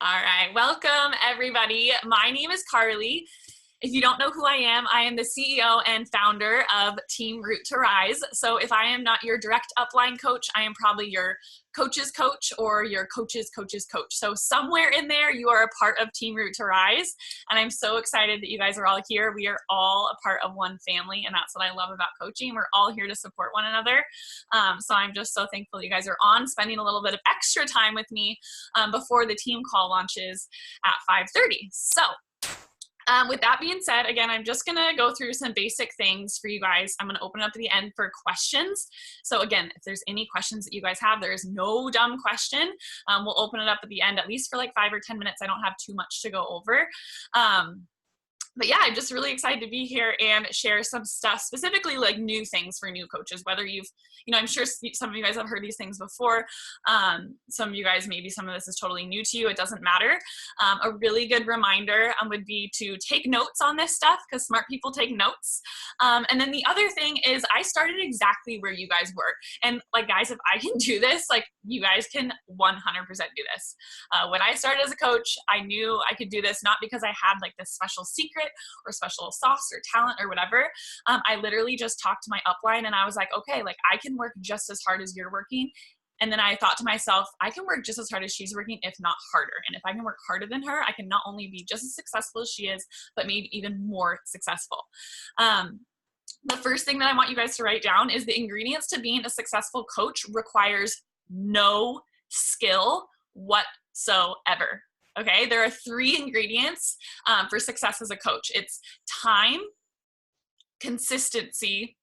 All right, welcome everybody. My name is Carly. If you don't know who I am the CEO and founder of Team Root to Rise. So if I am not your direct upline coach, I am probably your coach's coach or your coach's coach's coach. So somewhere in there, you are a part of Team Root to Rise. And I'm so excited that you guys are all here. We are all a part of one family, and that's what I love about coaching. We're all here to support one another. So I'm just so thankful you guys are on, spending a little bit of extra time with me before the team call launches at 5:30. So with that being said, again, I'm just going to go through some basic things for you guys. I'm going to open it up at the end for questions. So again, if there's any questions that you guys have, there is no dumb question. We'll open it up at the end, at least for like 5 or 10 minutes. I don't have too much to go over. But yeah, I'm just really excited to be here and share some stuff, specifically like new things for new coaches, whether you've, I'm sure some of you guys have heard these things before. Some of you guys, maybe some of this is totally new to you. It doesn't matter. A really good reminder would be to take notes on this stuff, because smart people take notes. And then the other thing is I started exactly where you guys were. And like, guys, if I can do this, like you guys can 100% do this. When I started as a coach, I knew I could do this, not because I had like this special secret or special sauce or talent or whatever. I literally just talked to my upline and I was like, okay, like I can work just as hard as you're working. And then I thought to myself, I can work just as hard as she's working, if not harder. And if I can work harder than her, I can not only be just as successful as she is, but maybe even more successful. The first thing that I want you guys to write down is the ingredients to being a successful coach requires no skill whatsoever. Okay, there are 3 ingredients for success as a coach. It's time, consistency,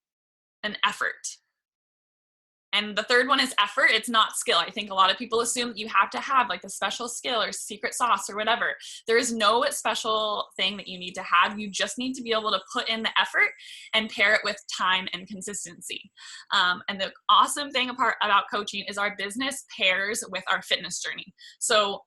and effort. And the third one is effort. It's not skill. I think a lot of people assume that you have to have like the special skill or secret sauce or whatever. There is no special thing that you need to have. You just need to be able to put in the effort and pair it with time and consistency. And the awesome thing about coaching is our business pairs with our fitness journey. So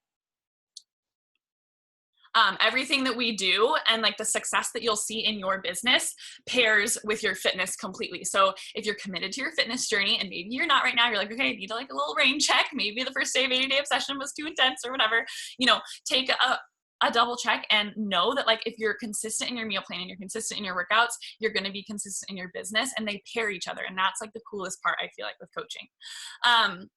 everything that we do and like the success that you'll see in your business pairs with your fitness completely. So if you're committed to your fitness journey, and maybe you're not right now, you're like, okay, I need like a little rain check. Maybe the first day of 80-day obsession was too intense or whatever, take a double check and know that like if you're consistent in your meal plan and you're consistent in your workouts, you're going to be consistent in your business, and they pair each other. And that's like the coolest part, I feel like, with coaching.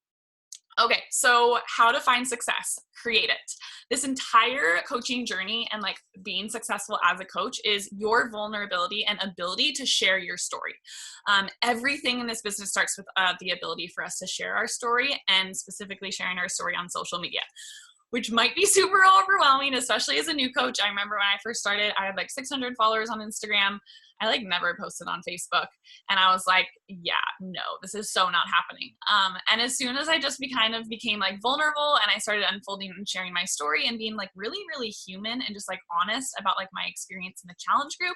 Okay, so how to find success? Create it. This entire coaching journey and like being successful as a coach is your vulnerability and ability to share your story. Everything in this business starts with the ability for us to share our story, and specifically sharing our story on social media, which might be super overwhelming, especially as a new coach. I remember when I first started, I had like 600 followers on Instagram. I like never posted on Facebook. And I was like, yeah, no, this is so not happening. And as soon as I just became like vulnerable, and I started unfolding and sharing my story and being like really, really human and just like honest about like my experience in the challenge group,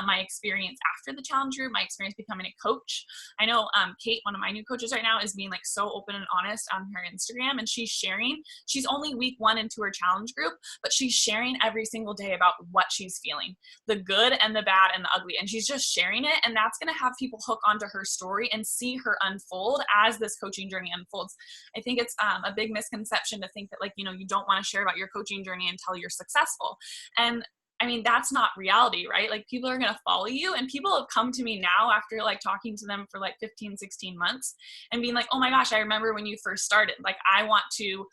my experience after the challenge group, my experience becoming a coach. I know Kate, one of my new coaches right now, is being like so open and honest on her Instagram, and she's only week 1 into her challenge group, but she's sharing every single day about what she's feeling, the good and the bad and the ugly. And she's just sharing it, and that's going to have people hook onto her story and see her unfold as this coaching journey unfolds. I think it's a big misconception to think that like, you don't want to share about your coaching journey until you're successful. And I mean, that's not reality, right? Like people are going to follow you, and people have come to me now after like talking to them for like 15, 16 months and being like, oh my gosh, I remember when you first started. Like I want to,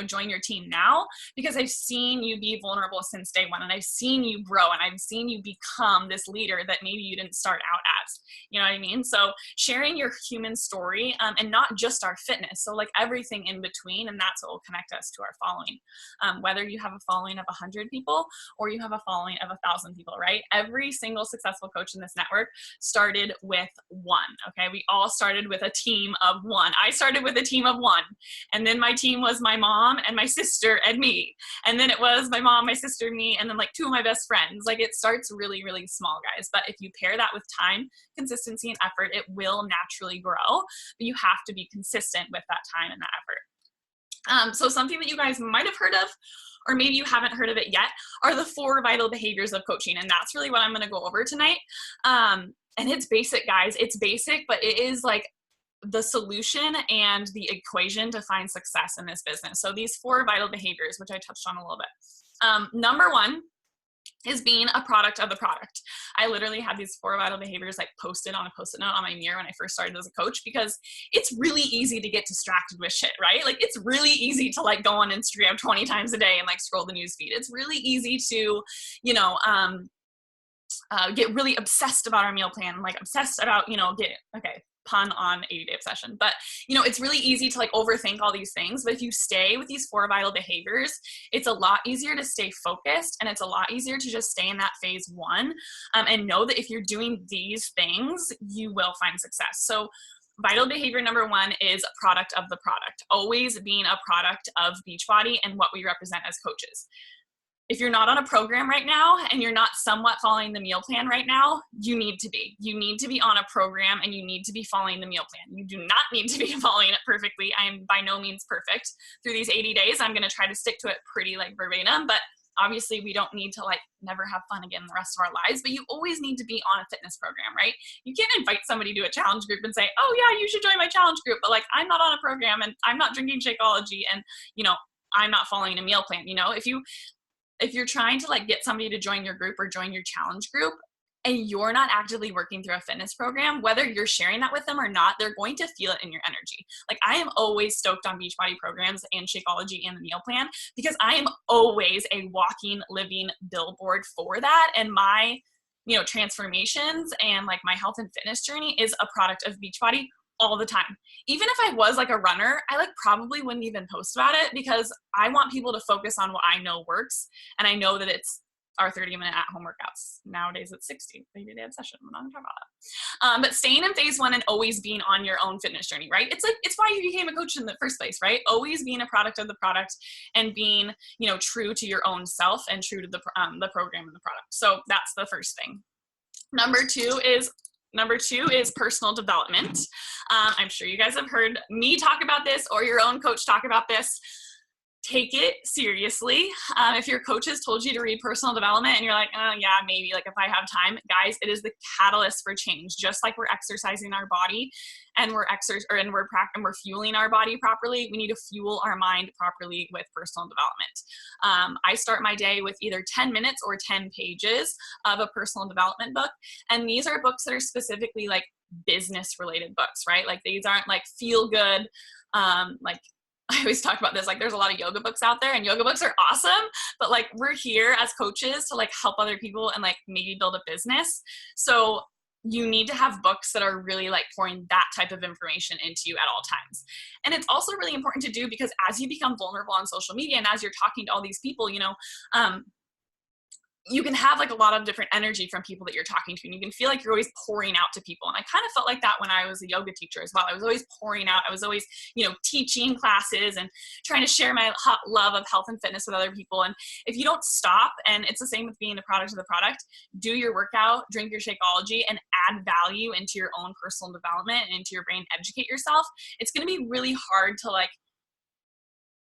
join your team now because I've seen you be vulnerable since day 1, and I've seen you grow, and I've seen you become this leader that maybe you didn't start out as, you know what I mean? So sharing your human story and not just our fitness. So like everything in between, and that's what will connect us to our following. Whether you have a following of 100 people or you have a following of 1,000 people, right? Every single successful coach in this network started with 1. Okay, we all started with a team of 1. I started with a team of 1, and then my team was my mom and my sister and me, and then it was my mom, my sister, me, and then like 2 of my best friends. Like it starts really, really small, guys. But if you pair that with time, consistency, and effort, it will naturally grow. But you have to be consistent with that time and that effort. So something that you guys might have heard of, or maybe you haven't heard of it yet, are the 4 vital behaviors of coaching. And that's really what I'm going to go over tonight. And it's basic, guys. It's basic, but it is like the solution and the equation to find success in this business. So these 4 vital behaviors, which I touched on a little bit. Number 1 is being a product of the product. I literally had these 4 vital behaviors like posted on a post-it note on my mirror when I first started as a coach, because it's really easy to get distracted with shit, right? Like it's really easy to like go on Instagram 20 times a day and like scroll the news feed. It's really easy to, you know, get really obsessed about our meal plan, like obsessed about, you know, pun on 80-day obsession. But, you know, it's really easy to like overthink all these things. But if you stay with these 4 vital behaviors, it's a lot easier to stay focused, and it's a lot easier to just stay in that phase 1 and know that if you're doing these things, you will find success. So vital behavior number 1 is a product of the product, always being a product of Beachbody and what we represent as coaches. If you're not on a program right now and you're not somewhat following the meal plan right now, you need to be. You need to be on a program and you need to be following the meal plan. You do not need to be following it perfectly. I am by no means perfect. Through these 80 days, I'm going to try to stick to it pretty like verbatim, but obviously we don't need to like never have fun again the rest of our lives, but you always need to be on a fitness program, right? You can't invite somebody to a challenge group and say, oh yeah, you should join my challenge group, but like I'm not on a program and I'm not drinking Shakeology and, you know, I'm not following a meal plan. You know, if you're trying to like get somebody to join your group or join your challenge group and you're not actively working through a fitness program, whether you're sharing that with them or not, they're going to feel it in your energy. Like I am always stoked on Beachbody programs and Shakeology and the meal plan because I am always a walking, living billboard for that. And my, you know, transformations and like my health and fitness journey is a product of Beachbody all the time. Even if I was like a runner, I like probably wouldn't even post about it because I want people to focus on what I know works. And I know that it's our 30-minute at-home workouts. Nowadays it's 60, 80-day obsession. We're not gonna talk about that. But staying in phase 1 and always being on your own fitness journey, right? It's why you became a coach in the first place, right? Always being a product of the product and being, you know, true to your own self and true to the program and the product. So that's the first thing. Number two is personal development. I'm sure you guys have heard me talk about this or your own coach talk about this. Take it seriously. If your coach has told you to read personal development and you're like, oh yeah, maybe like if I have time, guys, it is the catalyst for change. Just like we're exercising our body and we're fueling our body properly, we need to fuel our mind properly with personal development. I start my day with either 10 minutes or 10 pages of a personal development book. And these are books that are specifically like business related books, right? Like these aren't like feel good, like I always talk about this, like there's a lot of yoga books out there and yoga books are awesome, but like we're here as coaches to like help other people and like maybe build a business. So you need to have books that are really like pouring that type of information into you at all times. And it's also really important to do because as you become vulnerable on social media and as you're talking to all these people, you know, you can have like a lot of different energy from people that you're talking to, and you can feel like you're always pouring out to people. And I kind of felt like that when I was a yoga teacher as well. I was always pouring out. I was always, you know, teaching classes and trying to share my love of health and fitness with other people. And if you don't stop, and it's the same with being the product of the product, do your workout, drink your Shakeology, and add value into your own personal development and into your brain, educate yourself, it's going to be really hard to like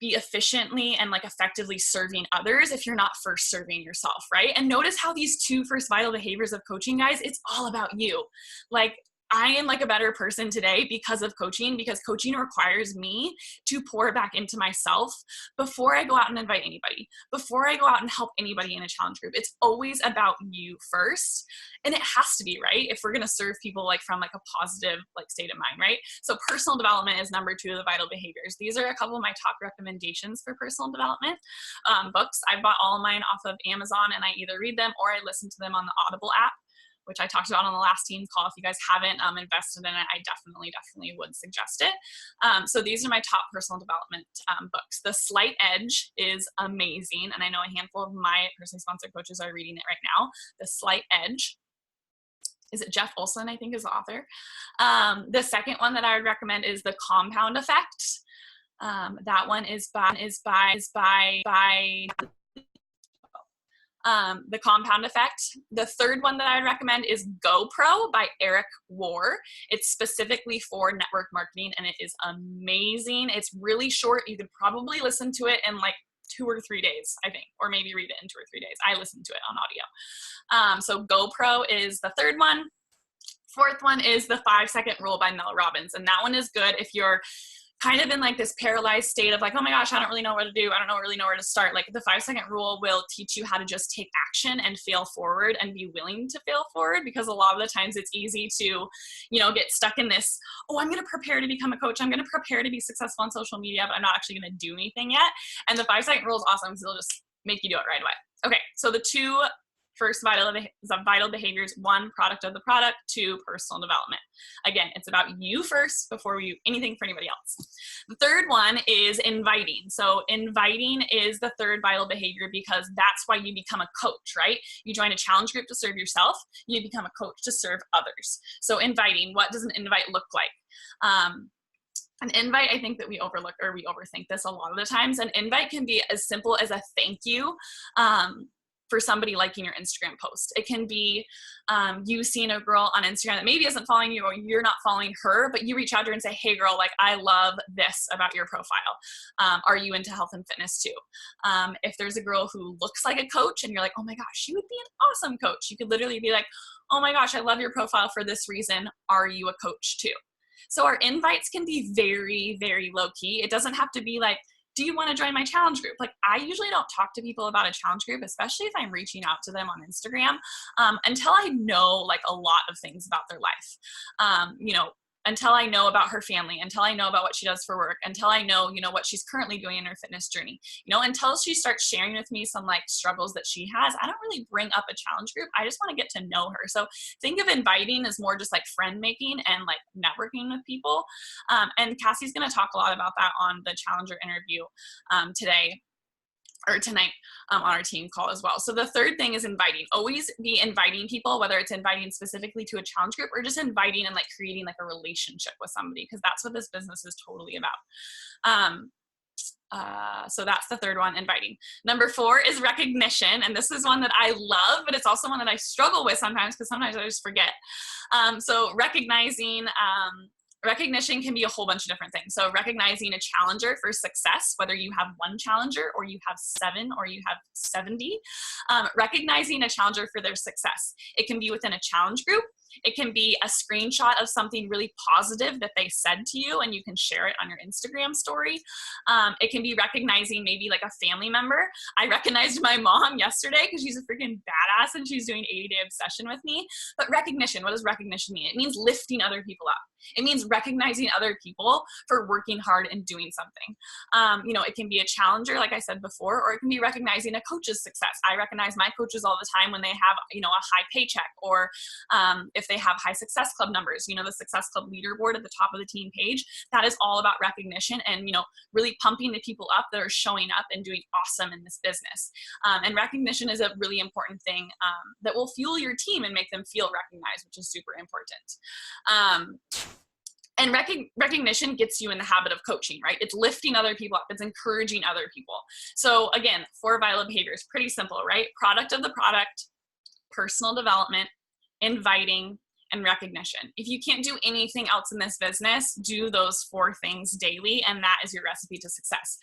be efficiently and like effectively serving others if you're not first serving yourself, right? And notice how these 2 first vital behaviors of coaching, guys, it's all about you. Like I am like a better person today because of coaching, because coaching requires me to pour back into myself before I go out and invite anybody, before I go out and help anybody in a challenge group. It's always about you first. And it has to be, right? If we're going to serve people like from like a positive like state of mind, right? So personal development is number 2 of the vital behaviors. These are a couple of my top recommendations for personal development books. I bought all of mine off of Amazon and I either read them or I listen to them on the Audible app, which I talked about on the last team call. If you guys haven't invested in it, I definitely would suggest it. So these are my top personal development books. The Slight Edge is amazing. And I know a handful of my personally sponsored coaches are reading it right now. The Slight Edge. Is it Jeff Olson, I think is the author. The second one that I would recommend is The Compound Effect. That one is by The Compound Effect. The third one that I would recommend is GoPro by Eric War. It's specifically for network marketing and it is amazing. It's really short. You could probably listen to it in like 2 or 3 days, I think, or maybe read it in 2 or 3 days. I listened to it on audio. So GoPro is the third one. Fourth one is the 5-second rule by Mel Robbins. And that one is good if you're kind of in like this paralyzed state of like, oh my gosh, I don't really know what to do. I don't really know where to start. Like the 5-second rule will teach you how to just take action and fail forward and be willing to fail forward, because a lot of the times it's easy to, get stuck in this, oh, I'm going to prepare to become a coach. I'm going to prepare to be successful on social media, but I'm not actually going to do anything yet. And the 5-second rule is awesome because it'll just make you do it right away. Okay. So the two first vital behaviors: 1, product of the product; 2, personal development. Again, it's about you first before you anything for anybody else. The third one is inviting. So inviting is the third vital behavior because that's why you become a coach, right? You join a challenge group to serve yourself. You become a coach to serve others. So inviting, what does an invite look like? An invite, I think that we overlook or we overthink this a lot of the times. An invite can be as simple as a thank you. For somebody liking your Instagram post. It can be you seeing a girl on Instagram that maybe isn't following you or you're not following her, but you reach out to her and say, hey girl, like I love this about your profile. Are you into health and fitness too? If there's a girl who looks like a coach and you're like, oh my gosh, she would be an awesome coach. You could literally be like, oh my gosh, I love your profile for this reason. Are you a coach too? So our invites can be very, very low key. It doesn't have to be like, do you want to join my challenge group? Like I usually don't talk to people about a challenge group, especially if I'm reaching out to them on Instagram, until I know like a lot of things about their life. Until I know about her family, until I know about what she does for work, until I know, what she's currently doing in her fitness journey, until she starts sharing with me some like struggles that she has, I don't really bring up a challenge group. I just want to get to know her. So think of inviting as more just like friend making and like networking with people. And Cassie's going to talk a lot about that on the Challenger interview tonight on our team call as well. So the third thing is inviting. Always be inviting people, whether it's inviting specifically to a challenge group or just inviting and like creating like a relationship with somebody, because that's what this business is totally about. So that's the third one, inviting. Number 4 is recognition. And this is one that I love, but it's also one that I struggle with sometimes because sometimes I just forget. So recognition can be a whole bunch of different things. So recognizing a challenger for success, whether you have one challenger or you have 7 or you have 70, recognizing a challenger for their success. It can be within a challenge group. It can be a screenshot of something really positive that they said to you and you can share it on your Instagram story. It can be recognizing maybe like a family member. I recognized my mom yesterday because she's a freaking badass and she's doing 80-day obsession with me. But recognition, what does recognition mean? It means lifting other people up. It means recognizing other people for working hard and doing something. It can be a challenger, like I said before, or it can be recognizing a coach's success. I recognize my coaches all the time when they have, a high paycheck, or if they have high Success Club numbers, the Success Club leaderboard at the top of the team page. That is all about recognition and, really pumping the people up that are showing up and doing awesome in this business. And recognition is a really important thing that will fuel your team and make them feel recognized, which is super important. And recognition gets you in the habit of coaching, right? It's lifting other people up. It's encouraging other people. So again, 4 vital behaviors, pretty simple, right? Product of the product, personal development, inviting, and recognition. If you can't do anything else in this business, do those 4 things daily, and that is your recipe to success.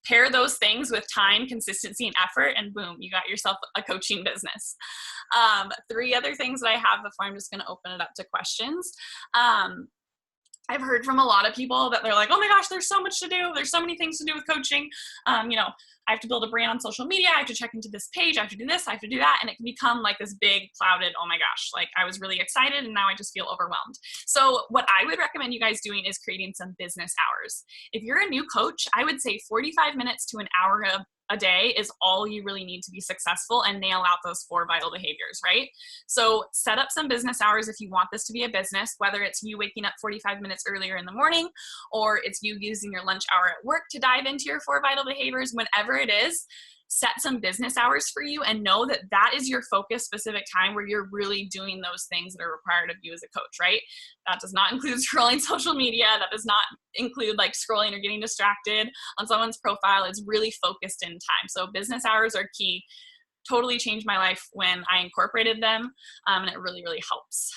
Pair those things with time, consistency, and effort, and boom, you got yourself a coaching business. 3 other things that I have before I'm just going to open it up to questions. I've heard from a lot of people that they're like, oh my gosh, there's so much to do. There's so many things to do with coaching. I have to build a brand on social media. I have to check into this page. I have to do this. I have to do that. And it can become like this big clouded, oh my gosh, like I was really excited and now I just feel overwhelmed. So what I would recommend you guys doing is creating some business hours. If you're a new coach, I would say 45 minutes to an hour a day is all you really need to be successful and nail out those 4 vital behaviors, right? So set up some business hours if you want this to be a business, whether it's you waking up 45 minutes earlier in the morning, or it's you using your lunch hour at work to dive into your 4 vital behaviors. Whenever it is, set some business hours for you and know that that is your focus specific time where you're really doing those things that are required of you as a coach, right? That does not include scrolling social media. That does not include like scrolling or getting distracted on someone's profile. It's really focused in time. So business hours are key. Totally changed my life when I incorporated them, and it really, really helps.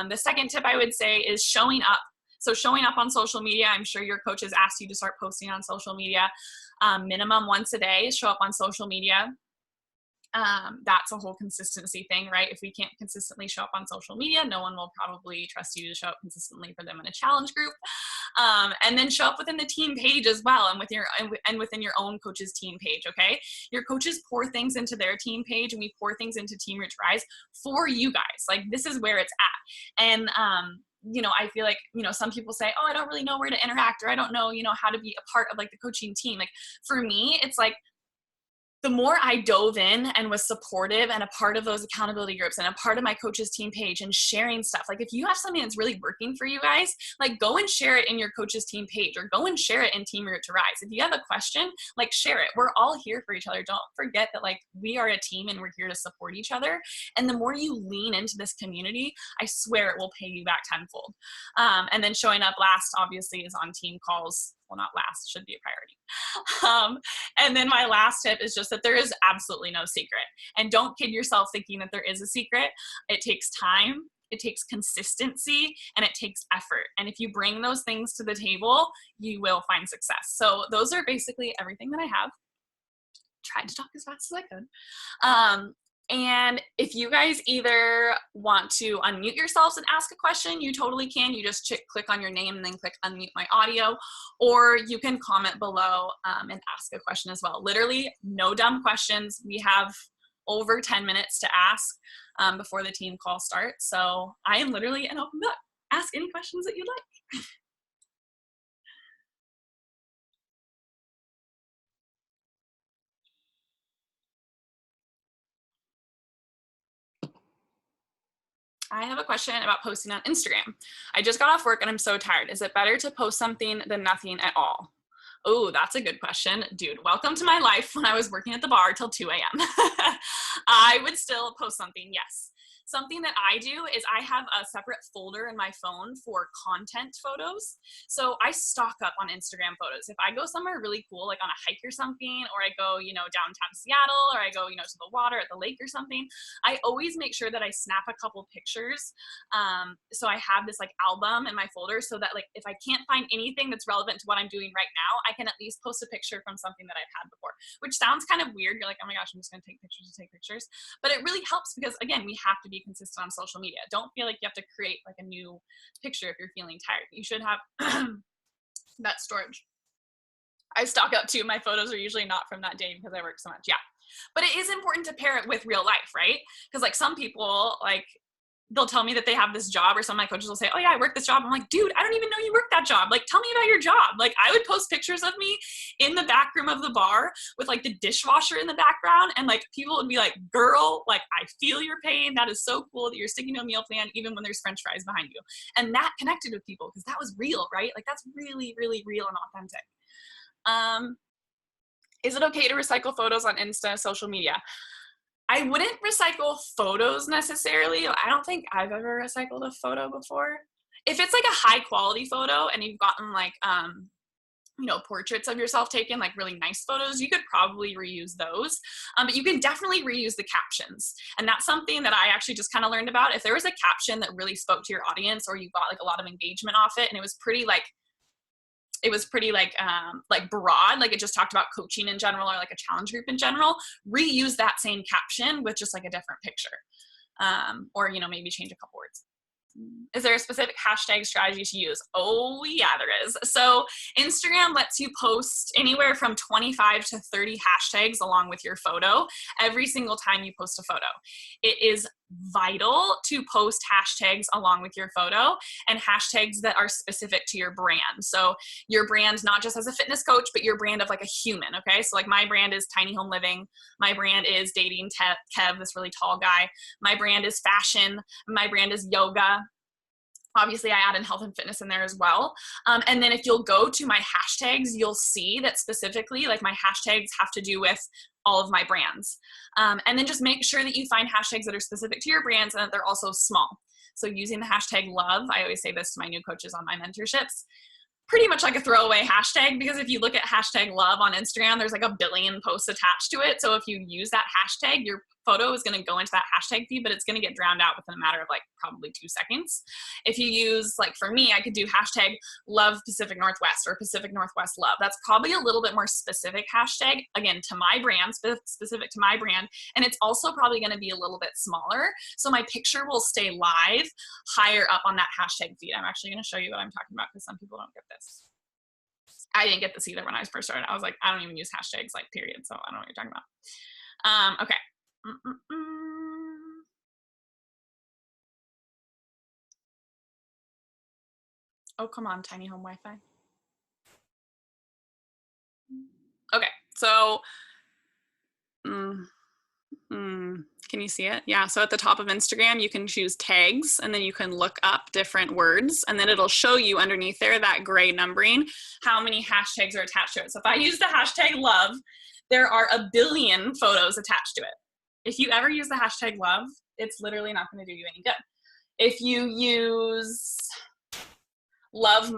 The second tip I would say is showing up. So showing up on social media, I'm sure your coach has asked you to start posting on social media minimum once a day, show up on social media. That's a whole consistency thing, right? If we can't consistently show up on social media, no one will probably trust you to show up consistently for them in a challenge group. And then show up within the team page as well, and within your own coach's team page. Okay, your coaches pour things into their team page, and we pour things into Team Root to Rise for you guys. Like, this is where it's at. And you know, I feel like, you know, some people say, oh, I don't really know where to interact, or I don't know, you know, how to be a part of like the coaching team. Like, for me, it's like, the more I dove in and was supportive and a part of those accountability groups and a part of my coach's team page and sharing stuff, like if you have something that's really working for you guys, like go and share it in your coach's team page, or go and share it in Team Root to Rise. If you have a question, like share it. We're all here for each other. Don't forget that like we are a team and we're here to support each other. And the more you lean into this community, I swear it will pay you back tenfold. And then showing up last, obviously, is on team calls. Well, not last, should be a priority. And then my last tip is just that there is absolutely no secret. And don't kid yourself thinking that there is a secret. It takes time, it takes consistency, and it takes effort. And if you bring those things to the table, you will find success. So those are basically everything that I have. Tried to talk as fast as I could. And if you guys either want to unmute yourselves and ask a question, you totally can. You just click on your name and then click unmute my audio, or you can comment below and ask a question as well. Literally no dumb questions. We have over 10 minutes to ask before the team call starts. So I am literally an open book. Ask any questions that you'd like. I have a question about posting on Instagram. I just got off work and I'm so tired. Is it better to post something than nothing at all? Oh, that's a good question. Dude, welcome to my life when I was working at the bar till 2 a.m. I would still post something, yes. Something that I do is I have a separate folder in my phone for content photos. So I stock up on Instagram photos. If I go somewhere really cool, like on a hike or something, or I go, you know, downtown Seattle, or I go, you know, to the water at the lake or something, I always make sure that I snap a couple pictures. So I have this like album in my folder so that like if I can't find anything that's relevant to what I'm doing right now, I can at least post a picture from something that I've had before, which sounds kind of weird. You're like, oh my gosh, I'm just gonna take pictures to take pictures. But it really helps because again, we have to be consistent on social media. Don't feel like you have to create like a new picture if you're feeling tired. You should have that storage. I stock up too. My photos are usually not from that day because I work so much. Yeah. But it is important to pair it with real life, right? Because like some people, like they'll tell me that they have this job, or some of my coaches will say, oh yeah, I work this job. I'm like, dude, I don't even know you work that job. Like, tell me about your job. Like, I would post pictures of me in the back room of the bar with like the dishwasher in the background. And like, people would be like, girl, like, I feel your pain. That is so cool that you're sticking to a meal plan, even when there's French fries behind you. And that connected with people because that was real, right? Like, that's really, really real and authentic. Is it okay to recycle photos on Insta, social media? I wouldn't recycle photos necessarily. I don't think I've ever recycled a photo before. If it's like a high quality photo and you've gotten like, you know, portraits of yourself taken, like really nice photos, you could probably reuse those. But you can definitely reuse the captions. And that's something that I actually just kind of learned about. If there was a caption that really spoke to your audience, or you got like a lot of engagement off it, and it was pretty broad, like it just talked about coaching in general, or like a challenge group in general, reuse that same caption with just like a different picture. Or, you know, maybe change a couple words. Is there a specific hashtag strategy to use? Oh yeah, there is. So Instagram lets you post anywhere from 25 to 30 hashtags along with your photo every single time you post a photo. It is vital to post hashtags along with your photo, and hashtags that are specific to your brand. So your brand, not just as a fitness coach, but your brand of like a human. Okay. So like my brand is Tiny Home Living. My brand is Dating Kev, this really tall guy. My brand is fashion. My brand is yoga. Obviously, I add in health and fitness in there as well. And then if you'll go to my hashtags, you'll see that specifically, like my hashtags have to do with all of my brands. And then just make sure that you find hashtags that are specific to your brands and that they're also small. So using the hashtag love, I always say this to my new coaches on my mentorships, pretty much like a throwaway hashtag, because if you look at hashtag love on Instagram, there's like a billion posts attached to it. So if you use that hashtag, you're photo is going to go into that hashtag feed, but it's going to get drowned out within a matter of like probably 2 seconds. If you use, like for me, I could do hashtag love Pacific Northwest or Pacific Northwest love. That's probably a little bit more specific hashtag, again, to my brand, specific to my brand. And it's also probably going to be a little bit smaller. So my picture will stay live higher up on that hashtag feed. I'm actually going to show you what I'm talking about because some people don't get this. I didn't get this either when I first started. I was like, I don't even use hashtags, like, period. So I don't know what you're talking about. Okay. Oh, come on, Tiny Home Wi-Fi. Okay, so can you see it? Yeah, so at the top of Instagram, you can choose tags, and then you can look up different words, and then it'll show you underneath there, that gray numbering, how many hashtags are attached to it. So if I use the hashtag love, there are 1 billion photos attached to it. If you ever use the hashtag love, it's literally not going to do you any good. If you use love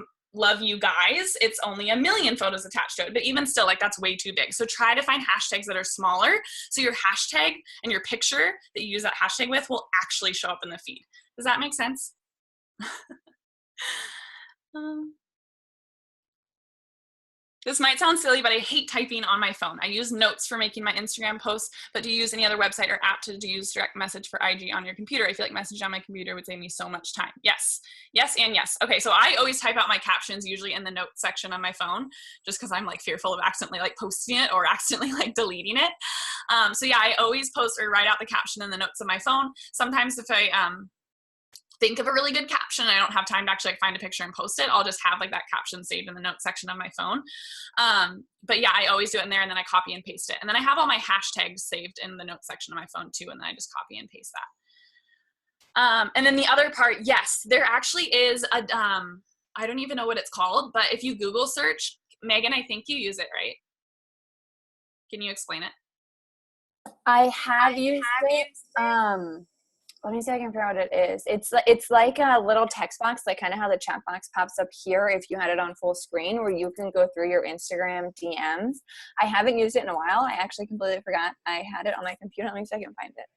you guys, it's only 1 million photos attached to it, but even still, like, that's way too big. So try to find hashtags that are smaller, so your hashtag and your picture that you use that hashtag with will actually show up in the feed. Does that make sense? This might sound silly, but I hate typing on my phone. I use Notes for making my Instagram posts, but do you use any other website or app to use direct message for IG on your computer? I feel like messaging on my computer would save me so much time. Yes, yes, and yes. Okay, so I always type out my captions usually in the notes section on my phone, just because I'm like fearful of accidentally like posting it or accidentally like deleting it. So yeah, I always post or write out the caption in the notes of my phone. Sometimes if I think of a really good caption and I don't have time to actually like find a picture and post it, I'll just have like that caption saved in the notes section of my phone. But yeah, I always do it in there, and then I copy and paste it. And then I have all my hashtags saved in the notes section of my phone too, and then I just copy and paste that. And then the other part, yes, there actually is a, I don't even know what it's called, but if you Google search, Megan, I think you use it, right? Can you explain it? I have used it. Let me see if I can figure out what it is. It's like a little text box, like kind of how the chat box pops up here if you had it on full screen, where you can go through your Instagram DMs. I haven't used it in a while. I actually completely forgot I had it on my computer. Let me see if I can find it.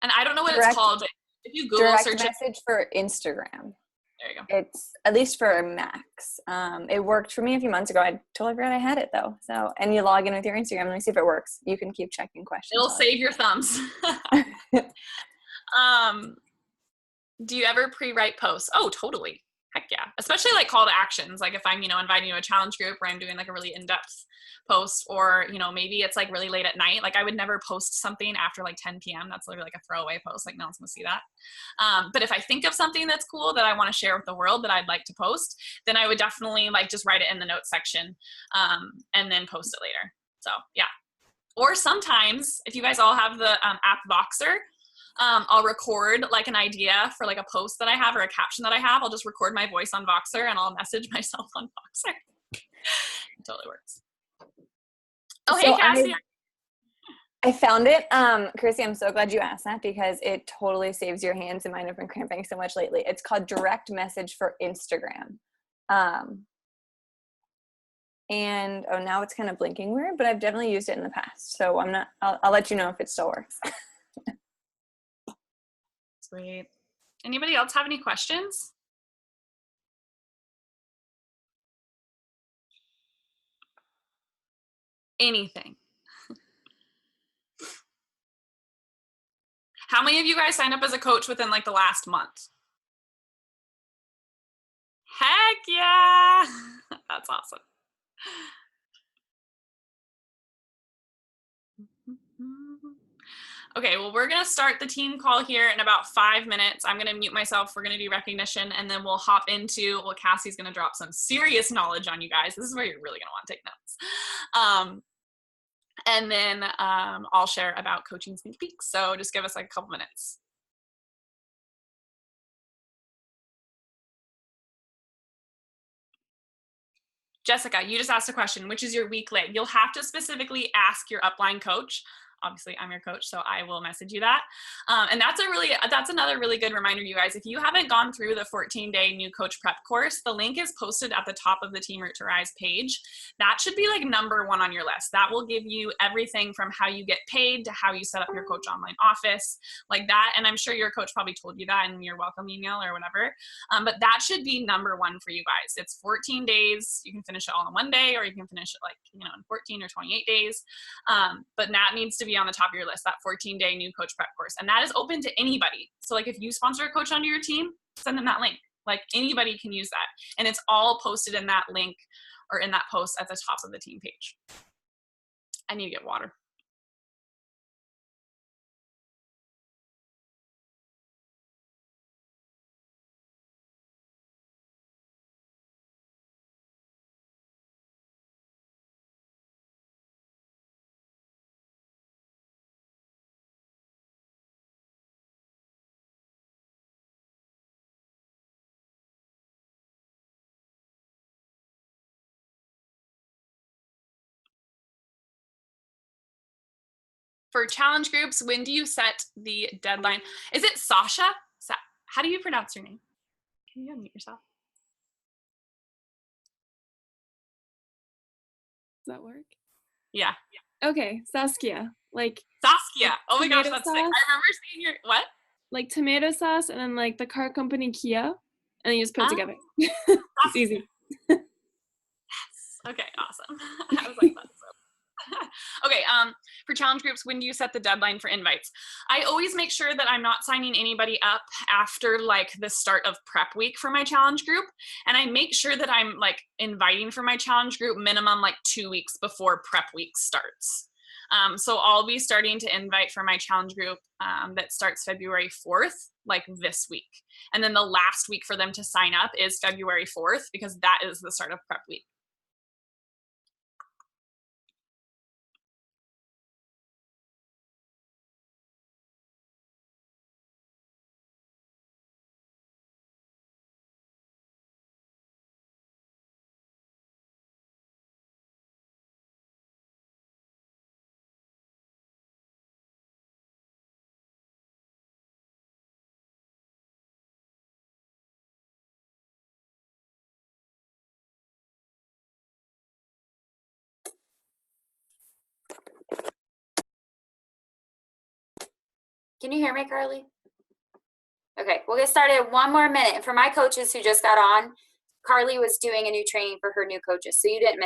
And I don't know what it's called, but if you Google direct search message for Instagram. There you go. It's at least for Macs. It worked for me a few months ago. I totally forgot I had it though. So, and you log in with your Instagram. Let me see if it works. You can keep checking questions. It'll save your thumbs. Do you ever pre-write posts? Oh, totally. Heck yeah. Especially like call to actions. Like if I'm, inviting you to a challenge group where I'm doing like a really in-depth post, or, maybe it's like really late at night. Like I would never post something after like 10 p.m. That's literally like a throwaway post. Like no one's gonna see that. But if I think of something that's cool that I want to share with the world that I'd like to post, then I would definitely like just write it in the notes section and then post it later. So yeah. Or sometimes if you guys all have the app Voxer, I'll record like an idea for like a post that I have or a caption that I have. I'll just record my voice on Voxer and I'll message myself on Voxer. It totally works. Oh, so hey, Cassie. I found it. Chrissy, I'm so glad you asked that because it totally saves your hands, and mine have been cramping so much lately. It's called Direct Message for Instagram. And now it's kind of blinking weird, but I've definitely used it in the past. So I'll let you know if it still works. Sweet. Anybody else have any questions? Anything. How many of you guys signed up as a coach within like the last month? Heck yeah. That's awesome. Okay, well, we're going to start the team call here in about 5 minutes. I'm going to mute myself. We're going to do recognition, and then we'll hop into, well, Cassie's going to drop some serious knowledge on you guys. This is where you're really going to want to take notes. And then I'll share about coaching sneak peeks. So just give us like a couple minutes. Jessica, you just asked a question, which is your weak leg? You'll have to specifically ask your upline coach. obviously I'm your coach, so I will message you that. And that's another really good reminder, you guys. If you haven't gone through the 14-day new coach prep course, the link is posted at the top of the Team Root to Rise page. That should be like number one on your list. That will give you everything from how you get paid to how you set up your coach online office, like that. And I'm sure your coach probably told you that in your welcome email or whatever. But that should be number one for you guys. It's 14 days. You can finish it all in one day, or you can finish it like, in 14 or 28 days. But that needs to be on the top of your list, that 14-day new coach prep course. And that is open to anybody. So like if you sponsor a coach onto your team, send them that link. Like anybody can use that. And it's all posted in that link or in that post at the top of the team page. I need to get water. For challenge groups, when do you set the deadline? Is it Sasha? How do you pronounce your name? Can you unmute yourself? Does that work? Yeah. Okay, Saskia. Like Saskia. Oh my gosh, tomato that's sick. I sauce. remember seeing your, what? Like tomato sauce and then like the car company Kia, and then you just put it together. It's easy. Yes. Okay, awesome. I was like, that's so. Okay, for challenge groups, when do you set the deadline for invites? I always make sure that I'm not signing anybody up after like the start of prep week for my challenge group. And I make sure that I'm like inviting for my challenge group minimum like 2 weeks before prep week starts. So I'll be starting to invite for my challenge group that starts February 4th, like this week. And then the last week for them to sign up is February 4th, because that is the start of prep week. Can you hear me, Carly? Okay, we'll get started in 1 more minute. And for my coaches who just got on, Carly was doing a new training for her new coaches, so you didn't miss